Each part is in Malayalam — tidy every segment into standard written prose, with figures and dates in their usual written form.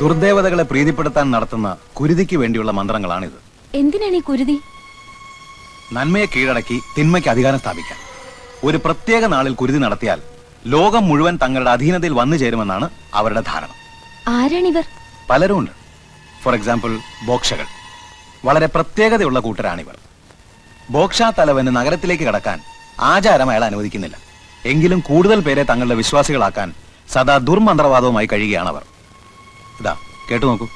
ദുർദേവതകളെ പ്രീതിപ്പെടുത്താൻ നടത്തുന്ന കുരുതിക്ക് വേണ്ടിയുള്ള മന്ത്രങ്ങളാണിത്. എന്തിനാണ് ഈ കുരുതി? നന്മയെ കീഴടക്കി തിന്മയ്ക്ക് അധികാരം സ്ഥാപിക്കാൻ. ഒരു പ്രത്യേക നാളിൽ കുരുതി നടത്തിയാൽ ലോകം മുഴുവൻ തങ്ങളുടെ അധീനതയിൽ വന്നു ചേരുമെന്നാണ് അവരുടെ ധാരണ. ആരാണിവർ? പലരും ഉണ്ട്. ഫോർ എക്സാമ്പിൾ ബോക്ഷകൾ. വളരെ പ്രത്യേകതയുള്ള കൂട്ടരാണിവർ. ബോക്ഷ തലവന് നഗരത്തിലേക്ക് കടക്കാൻ ആചാരം അയാൾ അനുവദിക്കുന്നില്ല. എങ്കിലും കൂടുതൽ പേരെ തങ്ങളുടെ വിശ്വാസികളാക്കാൻ സദാ ദുർമന്ത്രവാദവുമായി കഴിയുകയാണവർ. ഇതാ കേട്ടു നോക്കൂ.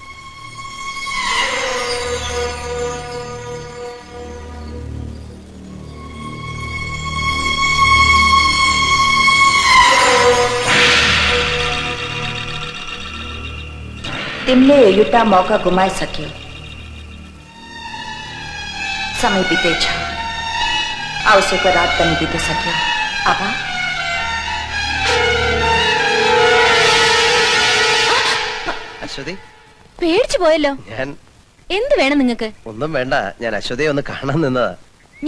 तिमले युटा मौका गुमाई सक्यो. समय बीते छ. आवश्यक रात पनि बीते सक्यो. आबा അശ്വതി, പേടിച്ചു പോയല്ലോ. ഞാൻ എന്ത് വേണം നിങ്ങൾക്ക്? ഒന്നും വേണ്ട, ഞാൻ അശ്വതിയെ ഒന്ന് കാണാൻ നിന്നതാ.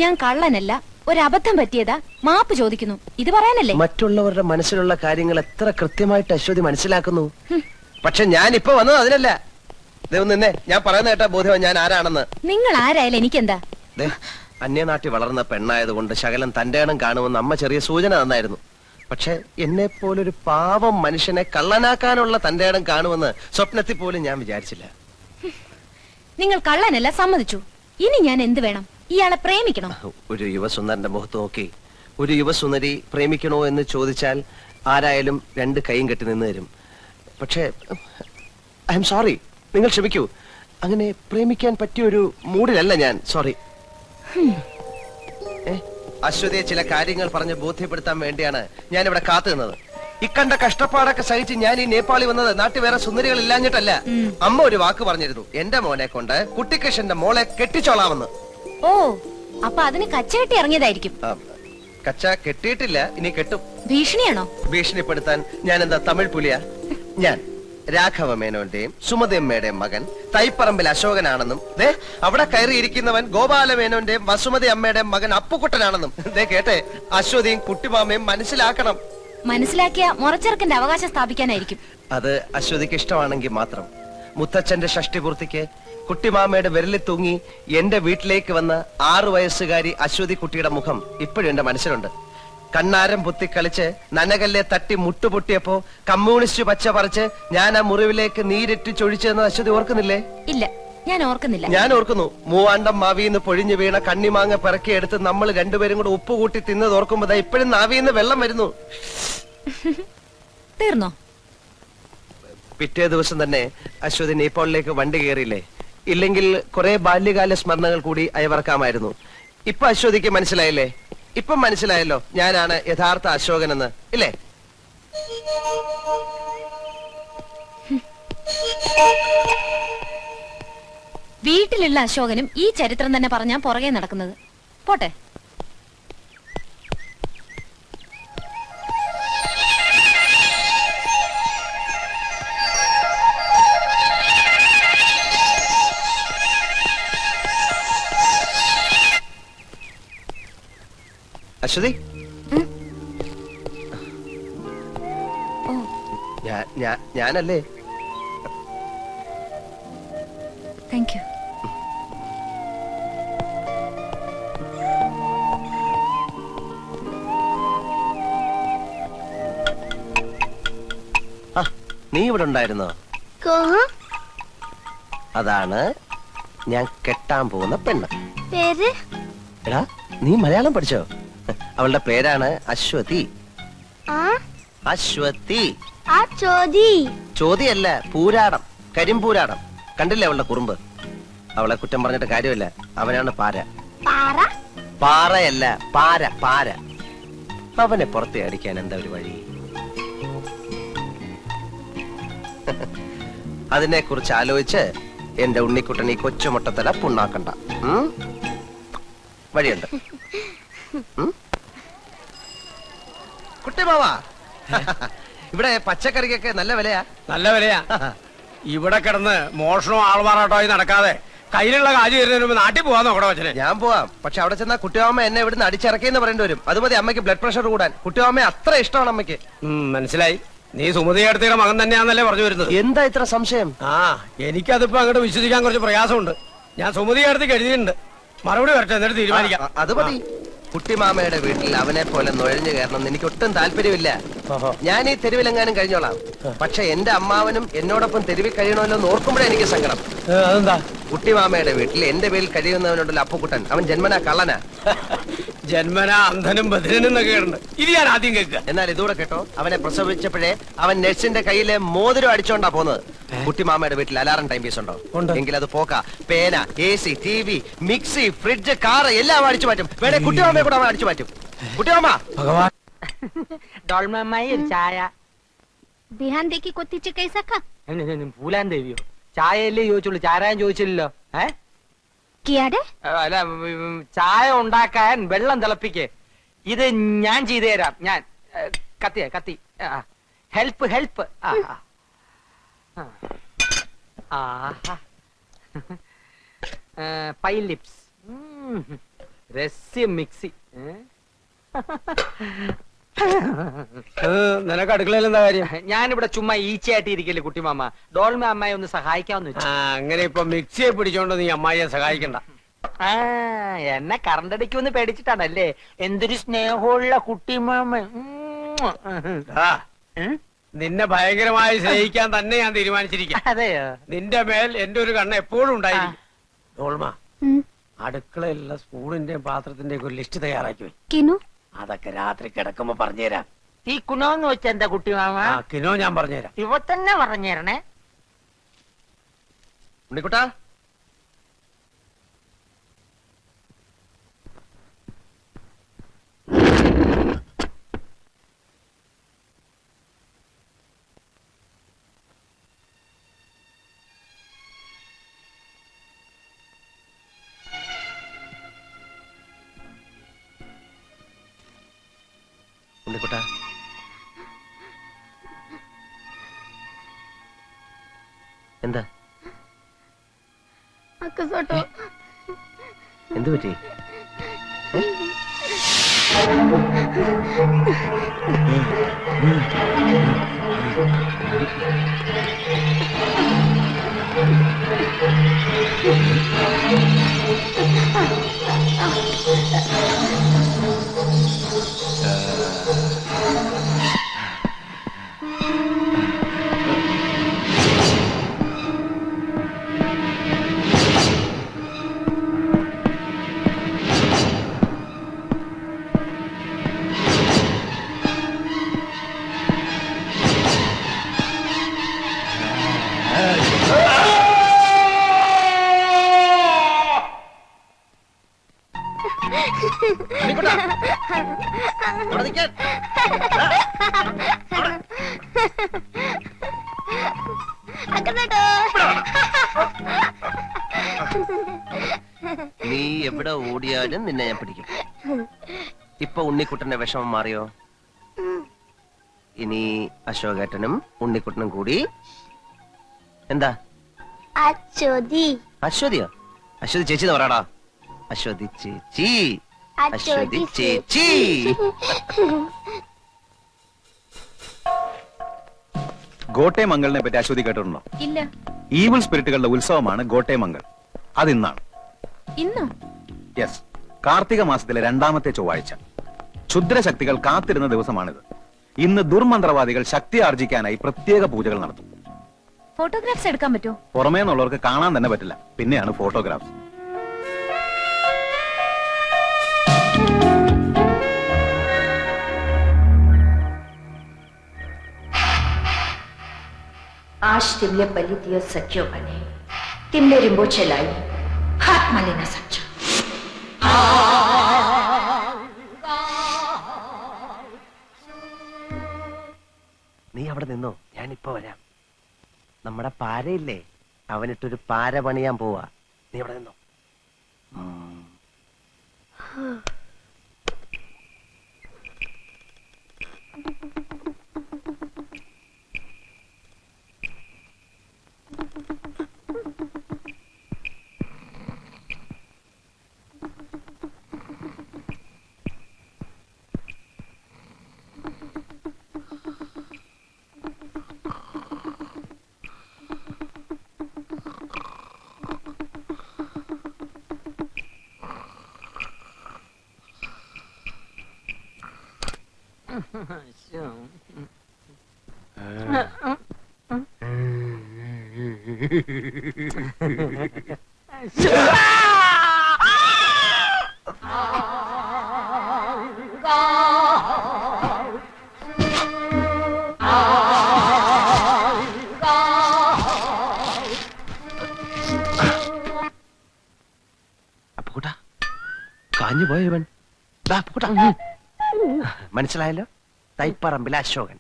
ഞാൻ കള്ളനല്ല, ഒരബദ്ധം പറ്റിയതാ, മാപ്പ് ചോദിക്കുന്നു. ഇത് പറയാനല്ലേ? മറ്റുള്ളവരുടെ മനസ്സിലുള്ള കാര്യങ്ങൾ എത്ര കൃത്യമായിട്ട് അശ്വതി മനസ്സിലാക്കുന്നു. പക്ഷെ ഞാൻ ഇപ്പൊ വന്നത് അതിനല്ല. നിന്നെ ഞാൻ പറയുന്ന കേട്ടാ ബോധ്യം ഞാൻ ആരാണെന്ന്. നിങ്ങൾ ആരായാലും എനിക്കെന്താ? അന്യനാട്ടിൽ വളർന്ന പെണ്ണായതുകൊണ്ട് ശകലം തന്റെ ഇടം കാണുമെന്ന് അമ്മ ചെറിയ സൂചന തന്നായിരുന്നു. പക്ഷെ എന്നെ പോലൊരു പാവം മനുഷ്യനെ കള്ളനാക്കാനുള്ള തന്റെ ഇടം കാണുമെന്ന് സ്വപ്നത്തിൽ പോലും ഞാൻ വിചാരിച്ചില്ല. നിങ്ങൾ കള്ളനല്ല, സമ്മതിച്ചു. ഇനി ഞാൻ എന്ത് വേണം? ഇയാളെ പ്രേമിക്കണം. ഒരു യുവസുന്ദരന്റെ മുഖത്ത് നോക്കി ഒരു യുവസുന്ദരി പ്രേമിക്കണോ എന്ന് ചോദിച്ചാൽ ആരായാലും രണ്ട് കൈയും കെട്ടി നിന്ന് തരും. പക്ഷേ ഐ എം സോറി, നിങ്ങൾ ക്ഷമിക്കൂ. അങ്ങനെ പ്രേമിക്കാൻ പറ്റിയ ഒരു മൂഡിലല്ല ഞാൻ. സോറി. അശ്വതിയെ ചില കാര്യങ്ങൾ പറഞ്ഞ് ബോധ്യപ്പെടുത്താൻ വേണ്ടിയാണ് ഞാൻ ഇവിടെ കാത്തു നിന്നത്. ഇക്കണ്ട കഷ്ടപ്പാടൊക്കെ സഹിച്ച് ഞാൻ ഈ നേപ്പാളി വന്നത് നാട്ടിൽ വേറെ സുന്ദരികൾ ഇല്ലാഞ്ഞിട്ടല്ല. അമ്മ ഒരു വാക്ക് പറഞ്ഞിരുന്നു, എന്റെ മോനെ കൊണ്ട് കുട്ടിക്കൃഷ്ണന്റെ മോളെ കെട്ടിച്ചോളാമെന്ന്. ഓ, അപ്പൊ അതിന് കച്ചകെട്ടി ഇറങ്ങിയതായിരിക്കും. കച്ച കെട്ടിയിട്ടില്ല, ഇനി കെട്ടും. ഭീഷണിയാണോ? ഭീഷണിപ്പെടുത്താൻ ഞാൻ എന്താ തമിഴ് പുലിയാ? ഞാൻ രാഘവ മേനോന്റെയും സുമതിയമ്മയുടെയും മകൻ തൈപ്പറമ്പിൽ അശോകനാണെന്നും അവിടെ കയറിയിരിക്കുന്നവൻ ഗോപാല മേനോന്റെയും വസുമതി അമ്മയുടെയും മകൻ അപ്പുക്കുട്ടനാണെന്നും കേട്ടെ അശ്വതിയും കുട്ടിമാമയും മനസ്സിലാക്കണം. മനസ്സിലാക്കിയ മുറച്ചെറുക്കന്റെ അവകാശം സ്ഥാപിക്കാനായിരിക്കും. അത് അശ്വതിക്ക് ഇഷ്ടമാണെങ്കിൽ മാത്രം. മുത്തച്ഛന്റെ ഷഷ്ടിപൂർത്തിക്ക് കുട്ടിമാമയുടെ വിരലിൽ തൂങ്ങി എന്റെ വീട്ടിലേക്ക് വന്ന 6 വയസ്സുകാരി അശ്വതി കുട്ടിയുടെ മുഖം ഇപ്പോഴും എന്റെ മനസ്സിലുണ്ട്. കണ്ണാരം പൊത്തി കളിച്ച് നനകല്ലെ തട്ടി മുട്ടുപൊട്ടിയപ്പോ കമ്മ്യൂണിസ്റ്റ് പച്ച പറിച്ച് ഞാൻ ആ മുറിവിലേക്ക് നീരിട്ട് ചൊഴിച്ചെന്ന് അശ്വതി ഓർക്കുന്നില്ലേ? ഇല്ല, ഞാൻ ഓർക്കുന്നില്ല. ഞാൻ ഓർക്കുന്നു. മൂവാണ്ടം മാവിന്ന് പൊഴിഞ്ഞു വീണ കണ്ണിമാങ്ങ പിറക്കിയെടുത്ത് നമ്മൾ രണ്ടുപേരും കൂടെ ഉപ്പ് കൂട്ടി തിന്നത് ഓർക്കുമ്പോ ഇപ്പോഴും നാവിന്ന് വെള്ളം വരുന്നു. തീർന്നോ? പിറ്റേ ദിവസം തന്നെ അശ്വതി നേപ്പാളിലേക്ക് വണ്ടി കയറിയില്ലേ? ഇല്ലെങ്കിൽ കുറെ ബാല്യകാല സ്മരണകൾ കൂടി അയവർക്കാമായിരുന്നു. ഇപ്പൊ അശ്വതിക്ക് മനസ്സിലായില്ലേ? ഇപ്പം മനസ്സിലായല്ലോ ഞാനാണ് യഥാർത്ഥ അശോകനെന്ന്, ഇല്ലേ? വീട്ടിലുള്ള അശോകനും ഈ ചരിത്രം തന്നെ പറഞ്ഞാ പുറകെ നടക്കുന്നത്. പോട്ടെ. അശ്വതി, ഞാനല്ലേ? Thank you. നീ ഇവിടെ ഉണ്ടായിരുന്നോ? അതാണ് ഞാൻ കെട്ടാൻ പോകുന്ന പെണ്ണ്. പേര്? എടാ, നീ മലയാളം പഠിച്ചോ? അവളുടെ പേരാണ് അശ്വതി. അശ്വതി. ചോദ്യല്ല, പൂരാടം, കരിമ്പൂരാടം. കണ്ടില്ലേ അവളുടെ കുറുമ്പ്? അവളെ കുറ്റം പറഞ്ഞിട്ട് കാര്യമില്ല. അവനാണ് പാര. പാറയല്ല, പാര, പാര. അവനെ പുറത്തെ അടിക്കാൻ എന്താ ഒരു വഴി? അതിനെ കുറിച്ച് ആലോചിച്ച് എന്റെ ഉണ്ണിക്കുട്ടൻ ഈ കൊച്ചുമുട്ടത്തല പുണ്ണാക്കണ്ട. വഴിയുണ്ട്. കുട്ടിമാവാ, ഇവിടെ പച്ചക്കറിക്കൊക്കെ നല്ല വിലയാ. നല്ല വിലയാ. ഇവിടെ കിടന്ന് മോഷണവും ആൾമാറാട്ടമായി നടക്കാതെ കയ്യിലുള്ള കാര്യം വരുന്നതിന് മുമ്പ് നാട്ടിൽ പോവാൻ നോക്കണോ അച്ഛനെ? ഞാൻ പോവാം. പക്ഷെ അവിടെ ചെന്നാ കുട്ടിയമ്മ എന്നെ ഇവിടുന്ന് അടിച്ചിറക്കിയെന്ന് പറയേണ്ടി വരും. അത് മതി അമ്മയ്ക്ക് ബ്ലഡ് പ്രഷർ കൂടാൻ. കുട്ടിയമ്മ അത്ര ഇഷ്ടമാണ് അമ്മയ്ക്ക്. മനസ്സിലായി. നീ സുമതി അടുത്തയുടെ മകൻ തന്നെയാന്നല്ലേ പറഞ്ഞു വരുന്നത്? എന്താ ഇത്ര സംശയം? ആ, എനിക്കതിപ്പോ അങ്ങോട്ട് വിശ്വസിക്കാൻ കുറച്ച് പ്രയാസമുണ്ട്. ഞാൻ സുമതി അടുത്തേക്ക് എഴുതിയിട്ടുണ്ട്. മറുപടി വരട്ടെ, എന്നിട്ട് തീരുമാനിക്കാം. അത് മതി. കുട്ടിമാമയുടെ വീട്ടിൽ അവനെ പോലെ നുഴഞ്ഞു കയറണം എനിക്ക് ഒട്ടും താല്പര്യമില്ല. ഞാൻ ഈ തെരുവിലെങ്ങാനും കഴിഞ്ഞോളാം. പക്ഷെ എന്റെ അമ്മാവനും എന്നോടൊപ്പം തെരുവിൽ കഴിയണമല്ലോ എന്ന് ഓർക്കുമ്പോഴേ എനിക്ക് സങ്കടം. അതെന്താ? കുട്ടിമാമയുടെ വീട്ടിൽ എന്റെ പേരിൽ കഴിയുന്നവനുണ്ടല്ലോ അപ്പുക്കുട്ടൻ, അവൻ ജന്മനാ കള്ളനാ. ജന്മനാ അന്ധനും ബധിരനും എന്നൊക്കെ ഉണ്ട്. ഇത് ഞാൻ ആദ്യം കേൾക്കുക. എന്നാൽ ഇതൂടെ കേട്ടോ, അവനെ പ്രസവിച്ചപ്പോഴേ അവൻ നഴ്സിന്റെ കയ്യിലെ മോതിരം അടിച്ചോണ്ടാ പോന്നത്. കുട്ടിമാമയുടെ വീട്ടിൽ അലാറം ടൈം പീസ് ഉണ്ടോ? എങ്കിൽ അത് പോക്ക. പേന, AC, TV, mixie, fridge, car എല്ലാം അടിച്ചു മാറ്റും. വേണേ കുട്ടിമാമയെ കൂടെ അവൻ അടിച്ചു മാറ്റും. കുട്ടിമാമ ഭഗവാൻ, ഡോൾമമ്മായി ഒരു ചായ. ध्यान देखी कोतीचे कैसा खा പൂലാൻ ദേവിയോ? ചായയല്ലേ ചോദിച്ചുള്ളൂ, ചാരായം ചോദിച്ചില്ലല്ലോ. कियाडे അല്ല, ചായ ഉണ്ടാക്കാൻ വെള്ളം തിളപ്പിക്കേ. ഇത് ഞാൻ ചെയ്തു തരാം. ഞാൻ കത്തി ഹെൽപ്പ്. പൈ ലിപ്സ്, രസ്യം മിക്സി. നിനക്ക് അടുക്കളയിൽ എന്താ കാര്യം? ഞാനിവിടെ ചുമ്മാ ഈച്ചയായിട്ട് ഇരിക്കല്ലേ കുട്ടിമാമ. ഡോൾമ അമ്മായി ഒന്ന് സഹായിക്കാമെന്ന് വെച്ചു. അങ്ങനെ ഇപ്പൊ മിക്സിയെ പിടിച്ചോണ്ട് നീ അമ്മായിയെ സഹായിക്കണ്ട. എന്നെ കറണ്ടടിക്കുമെന്ന് പേടിച്ചിട്ടാണല്ലേ? എന്തൊരു സ്നേഹമുള്ള കുട്ടിമാമ. നിന്നെ ഭയങ്കരമായി സ്നേഹിക്കാൻ തന്നെ ഞാൻ തീരുമാനിച്ചിരിക്കാം. അതെയോ? നിന്റെ മേൽ എന്റെ ഒരു കണ്ണ് എപ്പോഴും ഉണ്ടായിരിക്കും. ഡോൾമ, അടുക്കളയിലുള്ള സ്പൂണിന്റെയും പാത്രത്തിന്റെയും ഒരു ലിസ്റ്റ് തയ്യാറാക്കി പോയി. किनु അതൊക്കെ രാത്രി കിടക്കുമ്പോ പറഞ്ഞുതരാം. ഈ കുണോന്ന് വെച്ച എന്താ കുട്ടിമാമ? കിനോ ഞാൻ പറഞ്ഞുതരാം. ഇവ തന്നെ പറഞ്ഞേരണേ. ഉണ്ണിക്കുട്ടാ, ഉണ്ണിക്കുട്ടാ, എന്താ अक्कसोटो എന്തു പറ്റി? നീ എവിടെ ഓടിയാലും നിന്നെ ഞാൻ പിടിക്കും. ഇപ്പൊ ഉണ്ണിക്കുട്ടന്റെ വിഷമം മാറിയോ? ഇനി അശോകേട്ടനും ഉണ്ണിക്കുട്ടനും കൂടി എന്താ? അശ്വതി. അശ്വതിയോ? അശ്വതി ചേച്ചി എന്ന് പറയാടാ. അശ്വതി ചേച്ചി, അശ്വതി ചേച്ചി. ഗോട്ടേമംഗലിനെ പറ്റി അശ്വതി കേട്ടിട്ടുണ്ടോ? ഇല്ല. ഈവിൾ സ്പിരിറ്റുകളുടെ ഉത്സവമാണ് ഗോട്ടേമംഗൽ. അതിന്നാണ്. ഇന്നോ? യെസ്, കാർത്തിക മാസത്തിലെ 2ാമത്തെ ചൊവ്വാഴ്ച. ക്ഷുദ്രശക്തികൾ കാത്തിരുന്ന ദിവസമാണിത്. ഇന്ന് ദുർമന്ത്രവാദികൾ ശക്തി ആർജിക്കാനായി പ്രത്യേക പൂജകൾ നടത്തും. ഫോട്ടോഗ്രാഫ്സ് എടുക്കാൻ പറ്റുമോ? പുറമേ നിന്നുള്ളവർക്ക് കാണാൻ തന്നെ പറ്റില്ല, പിന്നെയാണ് ഫോട്ടോഗ്രാഫ്സ്. आज तिमले बलि दियो सच्चो बने, तिमले रिंबोचे लाई हाथ मले न सच्चा. നീ അവിടെ നിന്നോ, ഞാനിപ്പോ വരാം. നമ്മുടെ പാരയില്ലേ, അവനിട്ടൊരു പാര പണിയാൻ പോവാ. നീ അവിടെ നിന്നോ. അപ്പുകുട്ടാ, കാഞ്ഞു പോയ ഇവൻ. മനസ്സിലായല്ലോ? തൈപ്പറമ്പിൽ അശോകൻ.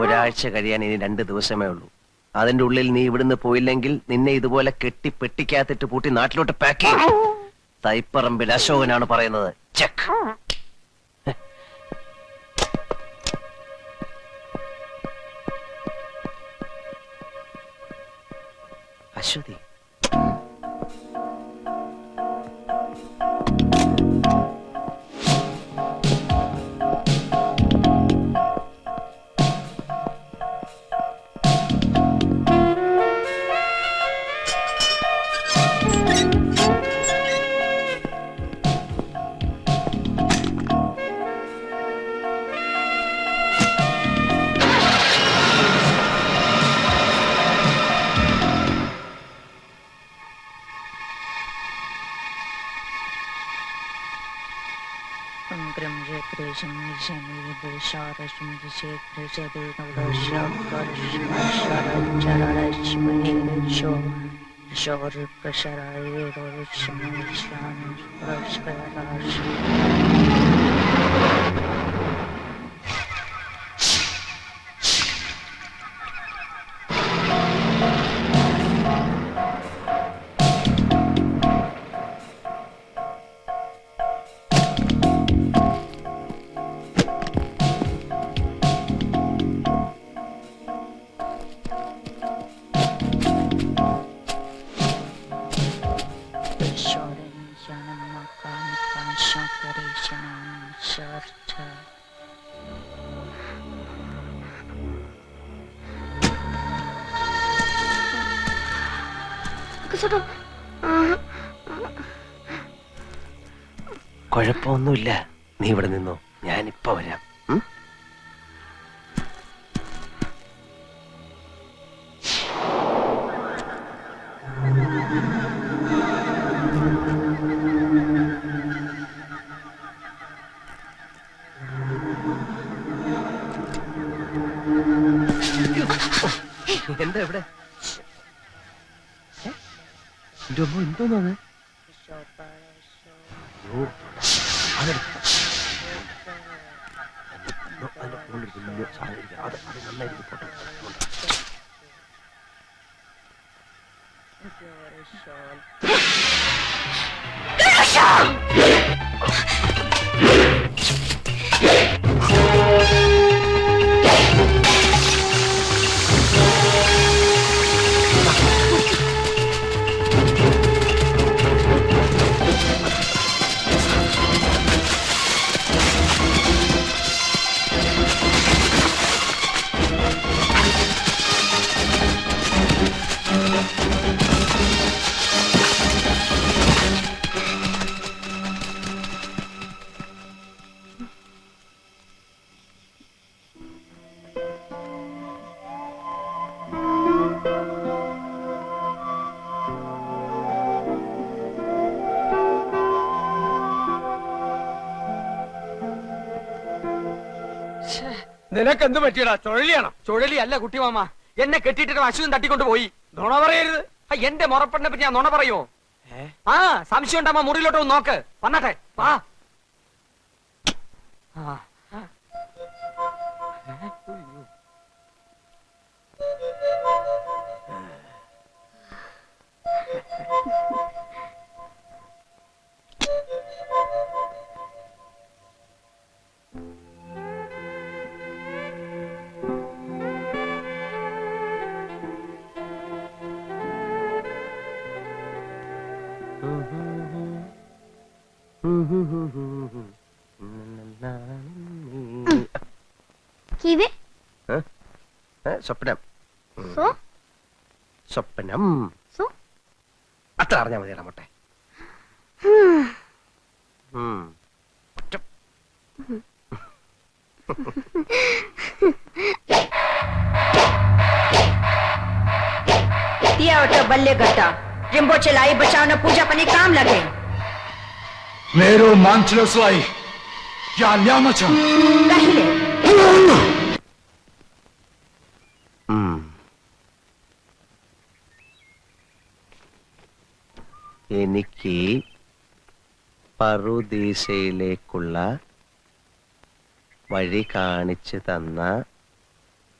ഒരാഴ്ച കഴിയാൻ ഇനി 2 ദിവസമേ ഉള്ളൂ. അതിന്റെ ഉള്ളിൽ നീ ഇവിടുന്ന് പോയില്ലെങ്കിൽ നിന്നെ ഇതുപോലെ കെട്ടി പെട്ടിക്കകത്തിട്ട് പൂട്ടി നാട്ടിലോട്ട് പാക്ക് ചെയ്യും. തൈപ്പറമ്പിൽ അശോകനാണ് പറയുന്നത്. ചെക്ക്. അശ്വതി, കുഴപ്പമൊന്നുമില്ല. നീ ഇവിടെ നിന്നോ, ഞാനിപ്പോ വരാം. എന്താ ഇവിടെ? എന്തോന്നാണ്? നിനക്കെന്ത് പറ്റിയടാ? ചുഴലിയാണോ? ചുഴലി അല്ല കുട്ടിമാമ, എന്നെ കെട്ടിയിട്ട് അശ്വൻ തട്ടിക്കൊണ്ട് പോയി. നുണ പറയരുത്. എന്റെ മുറപ്പെണ്ണെ പറ്റി ഞാൻ നുണ പറയുമോ? ആ സംശയം ഉണ്ടാകുമ്പോ മുറിയിലോട്ട് ഒന്ന് നോക്ക്. വന്നാട്ടെ വാ. കിവി സ്വപ്നം. സോ സ്വപ്നം സോ അത്ര അറിഞ്ഞാൽ മതിയടാ മോട്ടെ. दिया होता बल्ले घटा रिम्बोचे लाई बचाओ पूजा पनी काम लगे मेरो मान्छेलाई या ल्याउन छ कहिले എനിക്ക് പറുദീസയിലേക്കുള്ള വഴി കാണിച്ചു തന്ന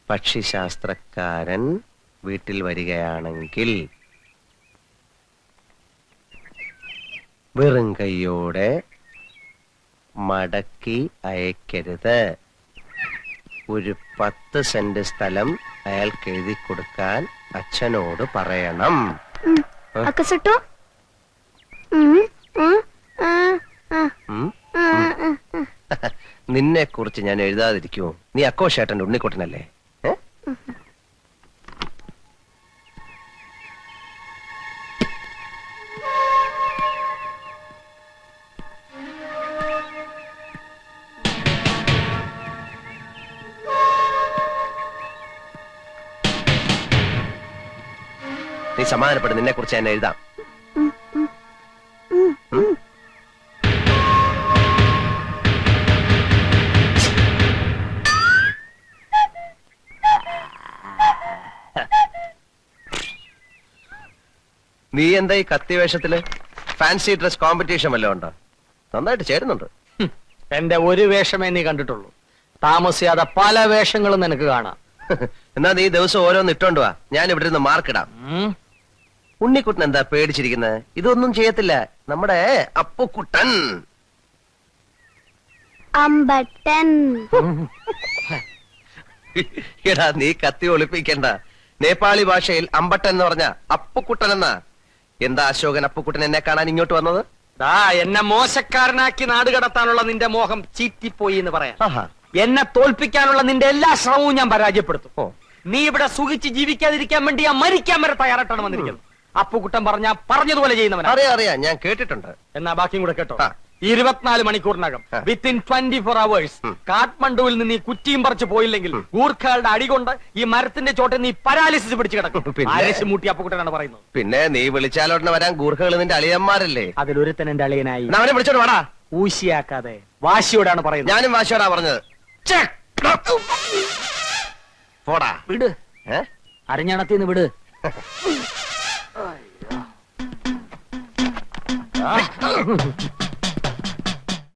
പക്ഷിശാസ്ത്രക്കാരൻ വീട്ടിൽ വരികയാണെങ്കിൽ വെറും കൈയോടെ മടക്കി അയക്കരുത്. ഒരു 10 സെന്റ് സ്ഥലം അയാൾക്ക് എഴുതി കൊടുക്കാൻ അച്ഛനോട് പറയണം. അക്കസട്ടോ നിന്നെ കുറിച്ച് ഞാൻ എഴുതാതിരിക്കുമോ? നീ അക്കോഷേട്ടന്റെ ഉണ്ണിക്കുട്ടനല്ലേ? നീ സമാധാനപ്പെട്ട്, നിന്നെ കുറിച്ച് ഞാൻ എഴുതാം. നീ എന്താ ഈ കത്തി വേഷത്തില്? ഫാൻസി ഡ്രസ് കോമ്പറ്റീഷൻ വല്ലതും ഉണ്ടോ? നന്നായിട്ട് ചേരുന്നുണ്ട്. എന്റെ ഒരു വേഷമേ നീ കണ്ടിട്ടുള്ളൂ. താമസിയാതെ പല വേഷങ്ങളും നിനക്ക് കാണാം. എന്നാ നീ ദിവസം ഓരോന്ന് ഇട്ടോണ്ട് വാ, ഞാൻ ഇവിടെ നിന്ന് മാർക്കിടാം. ഉണ്ണിക്കുട്ടൻ എന്താ പേടിച്ചിരിക്കുന്നത്? ഇതൊന്നും ചെയ്യത്തില്ല നമ്മുടെ അപ്പുക്കുട്ടൻ. അമ്പട്ടൻ. എടാ നീ കത്തി ഒളിപ്പിക്കണ്ട. നേപ്പാളി ഭാഷയിൽ അമ്പട്ടൻ എന്ന് പറഞ്ഞ അപ്പുക്കുട്ടൻ എന്നാ. എന്താ അശോകൻ അപ്പുക്കുട്ടൻ എന്നെ കാണാൻ ഇങ്ങോട്ട് വന്നത്? എന്നെ മോശക്കാരനാക്കി നാട് കടത്താനുള്ള നിന്റെ മോഹം ചീറ്റിപ്പോയി എന്ന് പറയാം. ആഹാ. എന്നെ തോൽപ്പിക്കാനുള്ള നിന്റെ എല്ലാ ശ്രമവും ഞാൻ പരാജയപ്പെടുത്തും. നീ ഇവിടെ സുഖിച്ച് ജീവിക്കാതിരിക്കാൻ വേണ്ടി ഞാൻ മരിക്കാൻ വരെ തയ്യാറായിട്ടാണ് വന്നിരിക്കുന്നത്. അപ്പുക്കുട്ടൻ പറഞ്ഞതുപോലെ ചെയ്യുന്നവൻ. അറിയാം, ഞാൻ കേട്ടിട്ടുണ്ട്. എന്നാ ബാക്കിയും കൂടെ കേട്ടോ. 24 മണിക്കൂറിനകം വിത്തിൻ 24 hours കാഠ്മണ്ഡുവിൽ നിന്ന് ഈ കുറ്റിയും പറിച്ചു പോയില്ലെങ്കിൽ ഗൂർഖകളുടെ അടികൊണ്ട് ഈ മരത്തിന്റെ ചോട്ടെ നീ പരാലിസിസ് പിടിച്ചു കിടക്കും. ആരേശ് മൂട്ടി അപ്പുക്കുട്ടനാണ് പറയുന്നത്. പിന്നെ നീ വിളിച്ചാലോട്ടനെ വരാൻ ഗൂർഖകൾ നിന്റെ അളിയന്മാരല്ലേ? അതിലൊരുത്തൻ എന്റെ അളിയനായി. അവനെ വിളിച്ചോണ്ട് വാടാ. ഊശിയാക്കാതെ വാശിയോടാണ് പറയുന്നത്. ഞാനും വാശിയോടാ പറഞ്ഞത്. പോടാ വിട്. അരഞ്ഞണത്തിന്ന് വിട്.